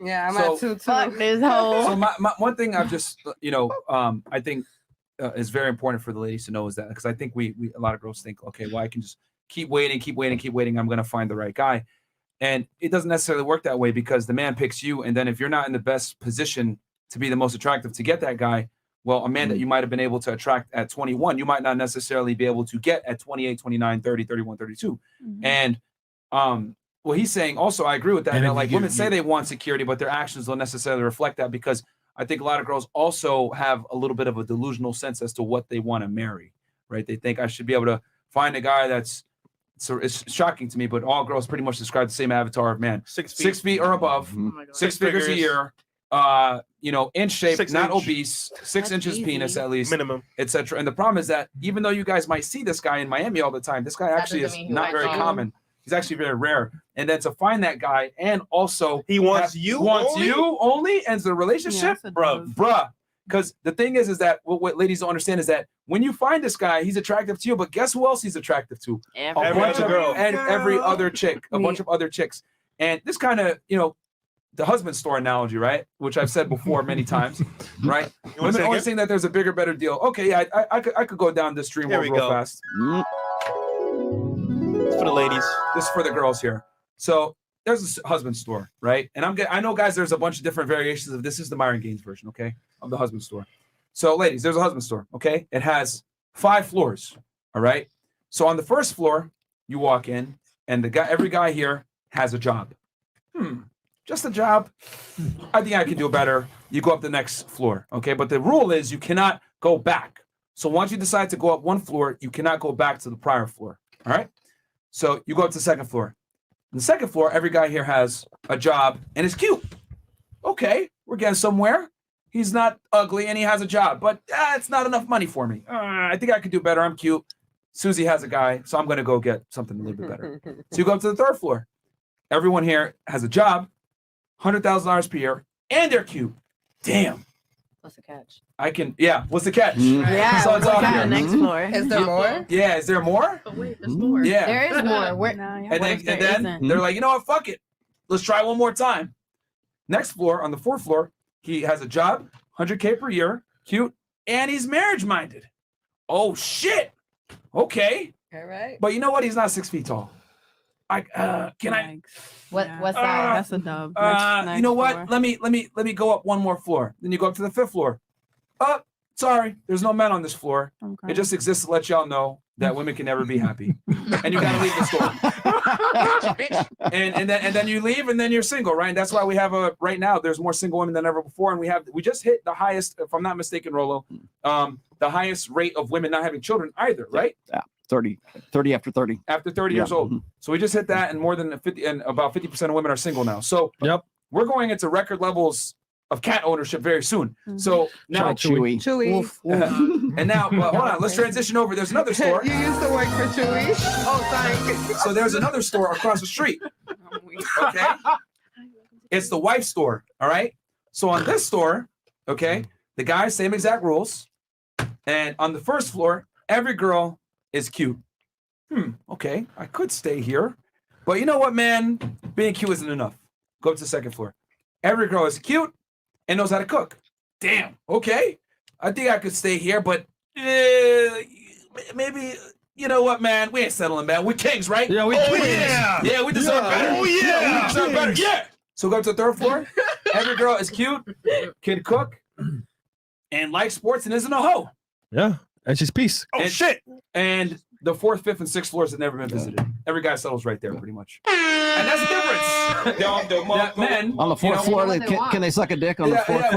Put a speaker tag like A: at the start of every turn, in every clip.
A: Yeah, I'm at 2 too.
B: Fuck this hoe.
C: So my one thing I've just I think is very important for the ladies to know is that because I think we a lot of girls think, okay, well I can just keep waiting. I'm gonna find the right guy, and it doesn't necessarily work that way because the man picks you, and then if you're not in the best position to be the most attractive to get that guy, well, a man that you might have been able to attract at 21, you might not necessarily be able to get at 28, 29, 30, 31, 32. And well, he's saying also, I agree with that. Like women say they want security, but their actions don't necessarily reflect that because I think a lot of girls also have a little bit of a delusional sense as to what they want to marry, right? They think I should be able to find a guy that's, so it's shocking to me, but all girls pretty much describe the same avatar of man. 6 feet or above, 6 figures a year, in shape, not obese, 6 inches penis at least,
D: minimum,
C: etc. And the problem is that even though you guys might see this guy in Miami all the time, this guy actually is not very common. He's actually very rare. And then to find that guy and also
D: he wants you
C: only ends the relationship, bruh. Because the thing is that what ladies don't understand is that when you find this guy, he's attractive to you, but guess who else he's attractive to? Every other chick, a bunch of other chicks. And this kind of, the husband store analogy, right? Which I've said before many times, right? Women always think that there's a bigger, better deal. Okay, yeah, I could go down this stream real fast.
D: It's for the ladies.
C: This is for the girls here. So there's a husband store, right? And I know, guys, there's a bunch of different variations of this. Is the Myron Gaines version, okay, of the husband store. So, ladies, there's a husband store, okay? It has 5 floors, all right? So on the first floor, you walk in, and every guy here has a job. Just a job. I think I can do better. You go up the next floor, okay? But the rule is you cannot go back. So once you decide to go up one floor, you cannot go back to the prior floor, all right? So you go up to the second floor. On the second floor, every guy here has a job and is cute. Okay, we're getting somewhere. He's not ugly and he has a job, but it's not enough money for me. I think I could do better. I'm cute. Susie has a guy, so I'm going to go get something a little bit better. So you go up to the third floor. Everyone here has a job, $100,000 per year, and they're cute. Damn.
B: What's the catch?
C: What's the catch?
B: Yeah,
C: so it's
B: on the next floor.
A: Is there more?
C: Yeah, is there more?
E: Oh, wait, there's more.
C: Yeah.
B: There is more.
C: And then they're like, you know what, fuck it. Let's try one more time. Next floor, on the 4th floor, he has a job, $100K per year, cute, and he's marriage-minded. Oh, shit. Okay.
A: All right.
C: But you know what? He's not 6 feet tall. What's
B: that?
F: That's a dub.
C: You know what? Let me go up one more floor. Then you go up to the 5th floor. Oh, sorry, there's no men on this floor. Okay. It just exists to let y'all know that women can never be happy, and you gotta leave the store. and then you leave, and then you're single, right? And that's why we have right now. There's more single women than ever before, and we just hit the highest, if I'm not mistaken, Rolo, the highest rate of women not having children either, right?
G: Yeah. 30 after 30.
C: After 30 years old. So we just hit that, and more than 50, and about 50% of women are single now. So we're going into record levels of cat ownership very soon. So now
G: Chewy.
C: And now hold on, let's transition over. There's another store.
A: You used to work for Chewy. Oh, sorry.
C: So there's another store across the street. Okay. It's the wife store. All right. So on this store, okay, the guys, same exact rules. And on the first floor, every girl is cute. Okay, I could stay here. But you know what, man? Being cute isn't enough. Go up to the second floor. Every girl is cute and knows how to cook. Damn, okay. I think I could stay here, but maybe, you know what, man? We ain't settling, man. We're kings, right?
D: Yeah, we
C: we deserve better.
D: Oh, yeah.
C: We deserve better. Yeah. So go up to the third floor. Every girl is cute, can cook, and likes sports and isn't a hoe.
D: Yeah. And she's peace.
C: Oh, shit. And the 4th, 5th, and 6th floors have never been visited. Every guy settles right there, pretty much. And that's the difference. Men,
G: on the 4th floor, can they suck a dick on the 4th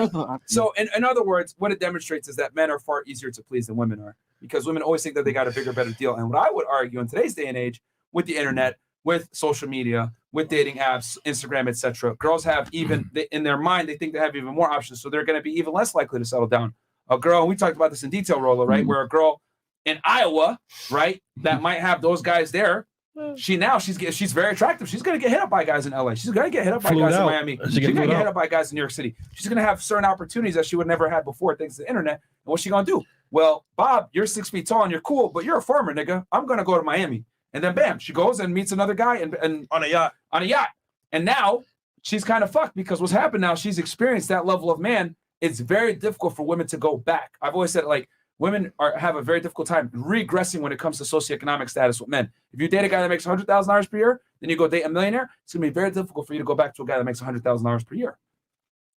G: floor?
C: So, in other words, what it demonstrates is that men are far easier to please than women are, because women always think that they got a bigger, better deal. And what I would argue in today's day and age, with the internet, with social media, with dating apps, Instagram, etc., girls have in their mind, they think they have even more options, so they're going to be even less likely to settle down. A girl, and we talked about this in detail, Rolo, right? Where a girl in Iowa, right, that might have those guys there, she's very attractive. She's going to get hit up by guys in LA. She's going to get hit up by guys in Miami. She's going to get hit up by guys in New York City. She's going to have certain opportunities that she would never had before thanks to the internet. And what's she going to do? Well, Bob, you're 6 feet tall and you're cool, but you're a farmer, nigga. I'm going to go to Miami. And then bam, she goes and meets another guy and
D: on a yacht.
C: And now she's kind of fucked because what's happened now, she's experienced that level of man. It's very difficult for women to go back. I've always said, like, women have a very difficult time regressing when it comes to socioeconomic status with men. If you date a guy that makes $100,000 per year, then you go date a millionaire, it's going to be very difficult for you to go back to a guy that makes $100,000 per year.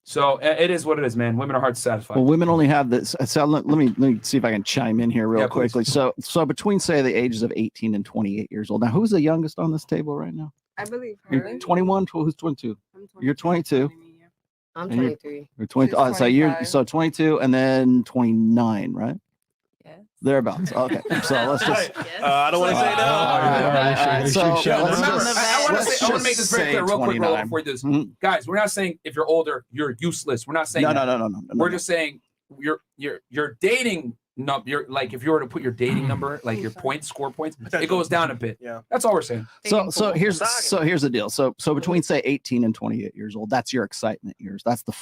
C: So it is what it is, man. Women are hard to satisfy.
G: Well, women only have this. So let me see if I can chime in here real quickly. So between, say, the ages of 18 and 28 years old. Now, who's the youngest on this table right now?
A: I believe her.
G: You're 21. Who's 22? You're 22.
B: I'm
G: And
B: 23.
G: You're 20.
A: She's
G: Oh, so you're
A: 25.
G: 22 and then 29, right?
B: Yes.
G: Thereabouts. Okay. So let's just.
D: I don't want to say no.
C: I want to make this very clear real quick before we do this.
G: Mhm.
C: Guys, we're not saying if you're older, you're useless. We're not saying
G: No.
C: We're just saying your dating number. You're like, if you were to put your dating number, like your points, score points, it goes down a bit.
D: Yeah.
C: That's all we're saying.
G: So here's the deal. So between, say, 18 and 28 years old, that's your excitement years. That's the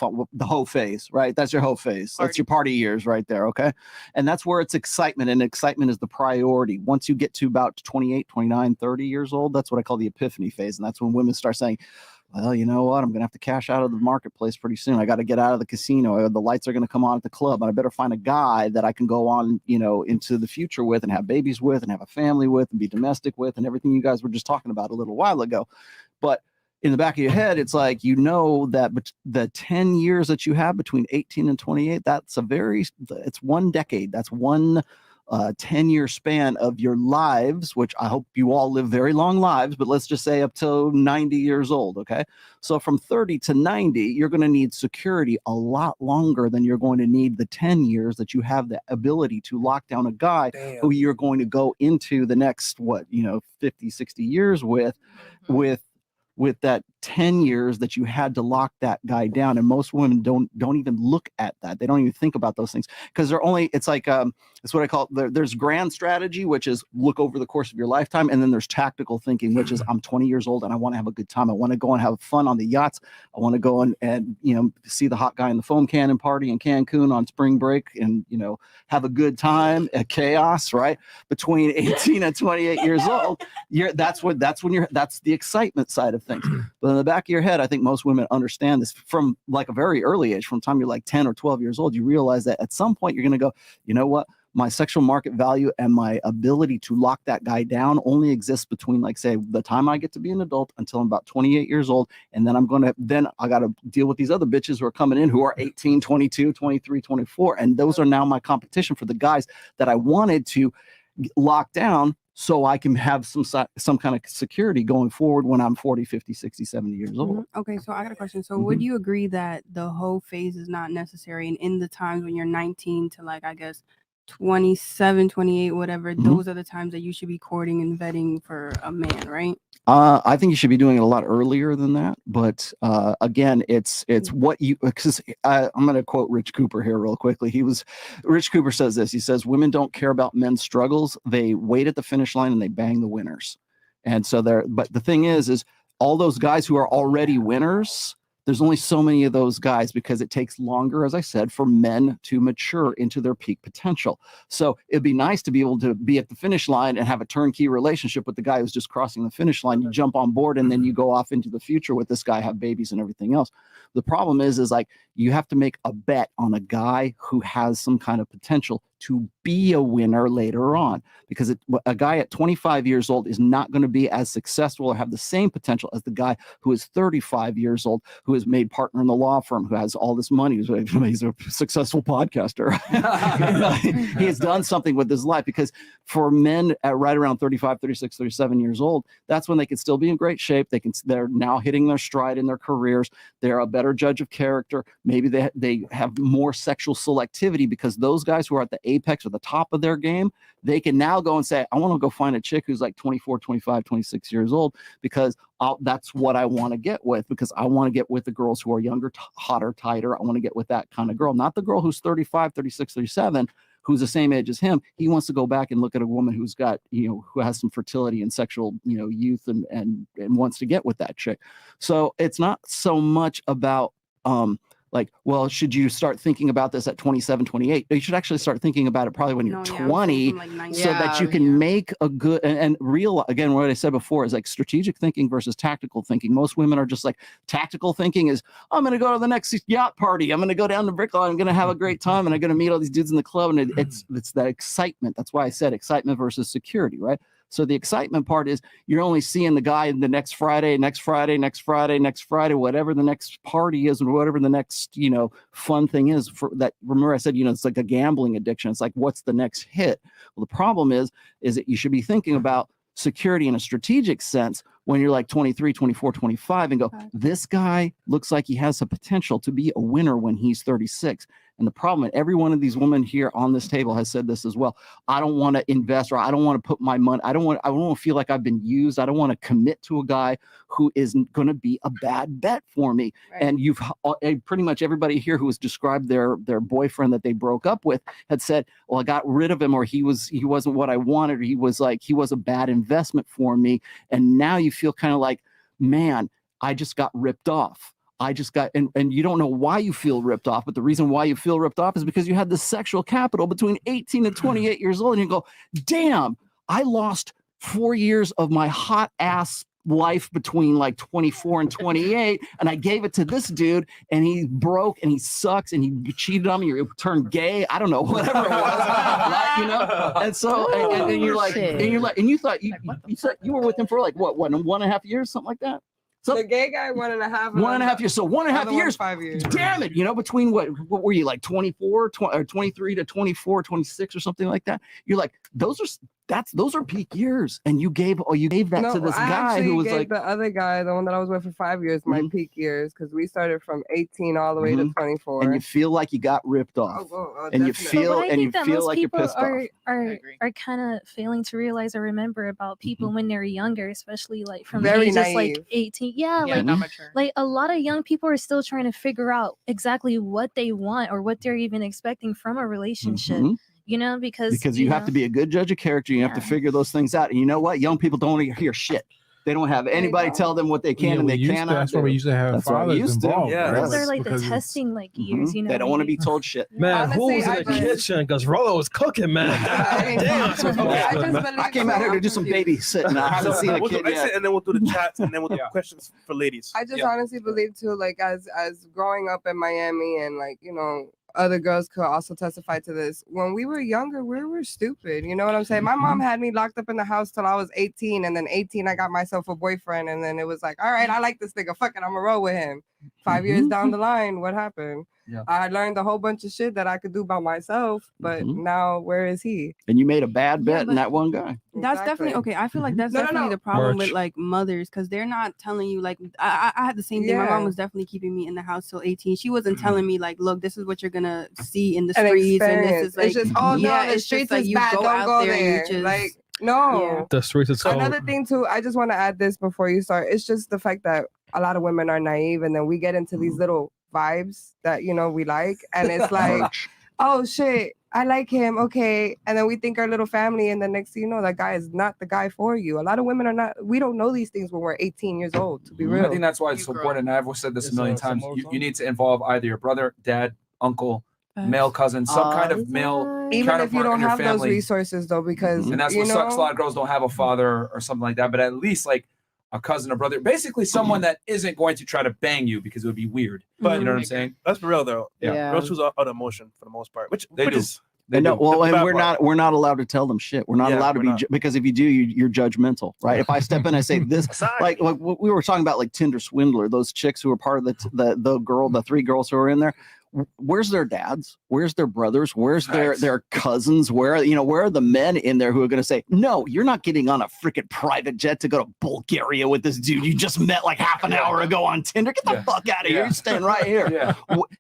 G: hoe phase, right? That's your hoe phase. That's your party years right there. Okay. And that's where it's excitement, and excitement is the priority. Once you get to about 28, 29, 30 years old, that's what I call the epiphany phase. And that's when women start saying, well, you know what? I'm going to have to cash out of the marketplace pretty soon. I got to get out of the casino. The lights are going to come on at the club. I better find a guy that I can go on, into the future with and have babies with and have a family with and be domestic with and everything you guys were just talking about a little while ago. But in the back of your head, it's like, that the 10 years that you have between 18 and 28, it's one decade. That's one 10-year span of your lives, which I hope you all live very long lives, but let's just say up to 90 years old. Okay. So from 30 to 90, you're going to need security a lot longer than you're going to need the 10 years that you have the ability to lock down a guy who you're going to go into the next, 50, 60 years with that 10 years that you had to lock that guy down. And most women don't even look at that. They don't even think about those things because it's like, it's what I call, there's grand strategy, which is look over the course of your lifetime. And then there's tactical thinking, which is I'm 20 years old and I want to have a good time. I want to go and have fun on the yachts. I want to go and see the hot guy in the foam cannon party in Cancun on spring break and, have a good time at chaos, right? Between 18 and 28 years old, that's the excitement side of things. But in the back of your head, I think most women understand this from like a very early age. From the time you're like 10 or 12 years old, you realize that at some point you're going to go, you know what? My sexual market value and my ability to lock that guy down only exists between, like, say, the time I get to be an adult until I'm about 28 years old. And then I got to deal with these other bitches who are coming in who are 18, 22, 23, 24. And those are now my competition for the guys that I wanted to lock down so I can have some kind of security going forward when I'm 40, 50, 60, 70 years old.
E: Okay, so I got a question. So would you agree that the whole phase is not necessary, and in the times when you're 19 to, like, I guess 27, 28, whatever, those are the times that you should be courting and vetting for a man, right?
G: I think you should be doing it a lot earlier than that. But again, it's what you, because I'm going to quote Rich Cooper here real quickly. Rich Cooper says this. He says, women don't care about men's struggles. They wait at the finish line and they bang the winners. And so but the thing is all those guys who are already winners, there's only so many of those guys because it takes longer, as I said, for men to mature into their peak potential. So it'd be nice to be able to be at the finish line and have a turnkey relationship with the guy who's just crossing the finish line. You jump on board and then you go off into the future with this guy, have babies and everything else. The problem is like you have to make a bet on a guy who has some kind of potential to be a winner later on, because a guy at 25 years old is not going to be as successful or have the same potential as the guy who is 35 years old, who is made partner in the law firm, who has all this money. He's a successful podcaster. He has done something with his life, because for men at right around 35, 36, 37 years old, that's when they can still be in great shape. They're now hitting their stride in their careers. They're a better judge of character. Maybe they have more sexual selectivity, because those guys who are at the apex or the top of their game, they can now go and say, I want to go find a chick who's like 24, 25, 26 years old, because that's what I want to get with, because I want to get with the girls who are younger, hotter, tighter. I want to get with that kind of girl, not the girl who's 35, 36, 37, who's the same age as him. He wants to go back and look at a woman who's got, who has some fertility and sexual, youth and wants to get with that chick. So it's not so much about, like, well, should you start thinking about this at 27, 28? You should actually start thinking about it probably when you're
E: No, yeah, I'm
G: 20,
E: thinking like 19.
G: so that you can make a good and real, again, what I said before is like strategic thinking versus tactical thinking. Most women are just like, tactical thinking is, I'm going to go to the next yacht party. I'm going to go down to Brickell. I'm going to have a great time. And I'm going to meet all these dudes in the club. And it's that excitement. That's why I said excitement versus security, right? So the excitement part is you're only seeing the guy the next Friday, whatever the next party is, or whatever the next, fun thing is for that. Remember I said, it's like a gambling addiction. It's like, what's the next hit? Well, the problem is that you should be thinking about security in a strategic sense when you're like 23, 24, 25 and go, this guy looks like he has the potential to be a winner when he's 36. And the problem, and every one of these women here on this table has said this as well. I don't want to invest, or I don't want to put my money. I don't want to feel like I've been used. I don't want to commit to a guy who isn't going to be a bad bet for me. Right. And you've pretty much everybody here who has described their boyfriend that they broke up with had said, well, I got rid of him, or he wasn't what I wanted, or he was a bad investment for me. And now you feel kind of like, man, I just got ripped off. I just got, and you don't know why you feel ripped off, but the reason why you feel ripped off is because you had the sexual capital between 18 and 28 years old, and you go, damn, I lost 4 years of my hot ass life between like 24 and 28, and I gave it to this dude, and he broke, and he sucks, and he cheated on me, or he turned gay, I don't know, whatever it was, right? And so, and you're like, and you thought you said you were with him for like what 1.5 years, something like that. So
A: the gay guy 1.5.
G: 1.5 years. So 1.5 years.
A: 5 years.
G: Damn it. Between what were you like 24, 23 to 24, 26 or something like that? You're like, those are peak years. And you gave that to this guy who was like
A: the other guy, the one that I was with for 5 years, my peak years, because we started from 18 all the way to 24.
G: And you feel like you got ripped off. And you feel like you're pissed off.
F: Are kind of failing to realize or remember about people when they're younger, especially like from
A: Very
F: ages
A: naive.
F: like 18. Yeah, like
B: not mature.
F: Like a lot of young people are still trying to figure out exactly what they want or what they're even expecting from a relationship. Because
G: you have to be a good judge of character. You have to figure those things out. And you know what? Young people don't hear shit. They don't have anybody tell them what they can and they cannot.
D: That's why we used to have fathers involved.
F: Yeah,
D: right?
F: those are like the testing years.
G: They don't want to be told shit.
D: Man, who was in the kitchen? Because Rollo was cooking, man. Damn.
G: I came out here to do some babysitting. I haven't seen a kid yet.
H: And then we'll do the chats, and then we'll do questions for ladies.
A: I just honestly believe too, like as growing up in Miami, and like other girls could also testify to this. When we were younger, we were stupid. You know what I'm saying? My mom had me locked up in the house till I was 18, and then 18, I got myself a boyfriend, and then it was like, all right, I like this nigga. Fuck it, I'm gonna roll with him. 5 years down the line, what happened? Yeah. I learned a whole bunch of shit that I could do by myself, but now where is he?
G: And you made a bad bet in that one guy.
E: That's definitely okay. I feel like that's definitely the problem with like mothers, because they're not telling you like I had the same thing. My mom was definitely keeping me in the house till 18. She wasn't telling me like, look, this is what you're gonna see in the streets, and this is like,
A: it's just the streets is bad. Don't go there. Like no,
D: the streets is cold.
A: Another thing too, I just want to add this before you start. It's just the fact that a lot of women are naive, and then we get into these little vibes that we like, and it's like, oh shit, I like him, okay, and then we think our little family, and the next thing you know, that guy is not the guy for you. A lot of women are not. We don't know these things when we're 18 years old, to be real.
C: I think that's why it's so important, and I've said this a million times. You need to involve either your brother, dad, uncle, male cousin, some kind of male,
A: even if you don't have those resources though, because
C: and that's what sucks. A lot of girls don't have a father or something like that, but at least like a cousin or brother, basically someone that isn't going to try to bang you because it would be weird. But you know what I'm saying?
H: That's for real though. Yeah. Girls choose out of emotion for the most part, which
C: they do.
G: And we're not allowed to tell them shit. We're not allowed to be because if you do, you're judgmental, right? If I step in, I say this, like we were talking about, like Tinder swindler, those chicks who are part of the 3 girls who are in there. Where's their dads? Where's their brothers? Where's their cousins? Where are the men in there who are going to say, no, you're not getting on a freaking private jet to go to Bulgaria with this dude you just met like half an hour ago on Tinder? Get the fuck out of here. You're staying right here.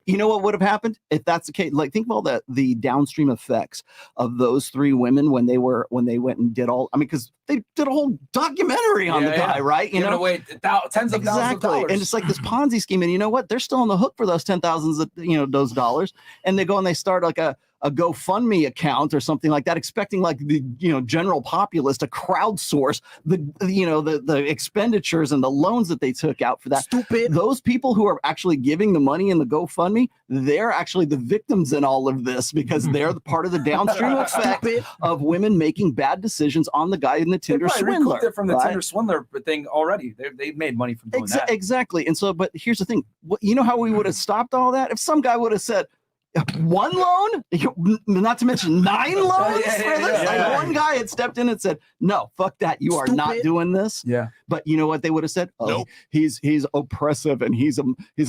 G: You know what would have happened if that's the case? Like, think of all the downstream effects of those 3 women when they went and did all. I mean, because they did a whole documentary on the guy, right? You know,
C: away tens of thousands of dollars.
G: And it's like this Ponzi scheme. And you know what? They're still on the hook for those $10,000, those dollars. And they go and they start like a a GoFundMe account or something like that, expecting like the general populace to crowdsource the expenditures and the loans that they took out for that.
D: Stupid.
G: Those people who are actually giving the money in the GoFundMe, they're actually the victims in all of this because they're the part of the downstream effect of women making bad decisions on the guy in the Tinder swindler.
C: It from the Tinder swindler thing already. They've made money from doing that.
G: Exactly. And so, but here's the thing. You know how we would have stopped all that? If some guy would have said, one loan, not to mention 9 loans for this. One guy had stepped in and said, "No, fuck that. You are not doing this."
C: Yeah.
G: But you know what they would have said? Oh, he's oppressive and he's a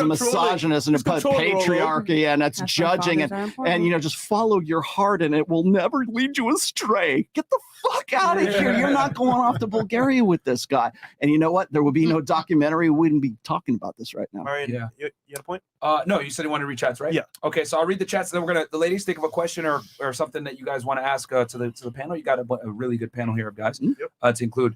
G: misogynist and about patriarchy and it's judging and just follow your heart and it will never lead you astray. Get the fuck out of here. You're not going off to Bulgaria with this guy. And you know what? There would be no documentary. We wouldn't be talking about this right now.
H: Myron, you had a point?
C: No, you said you wanted to read chats, right?
H: Yeah.
C: Okay, so I'll read the chats, and then the ladies think of a question or something that you guys want to ask to the panel. You got a really good panel here of guys to include.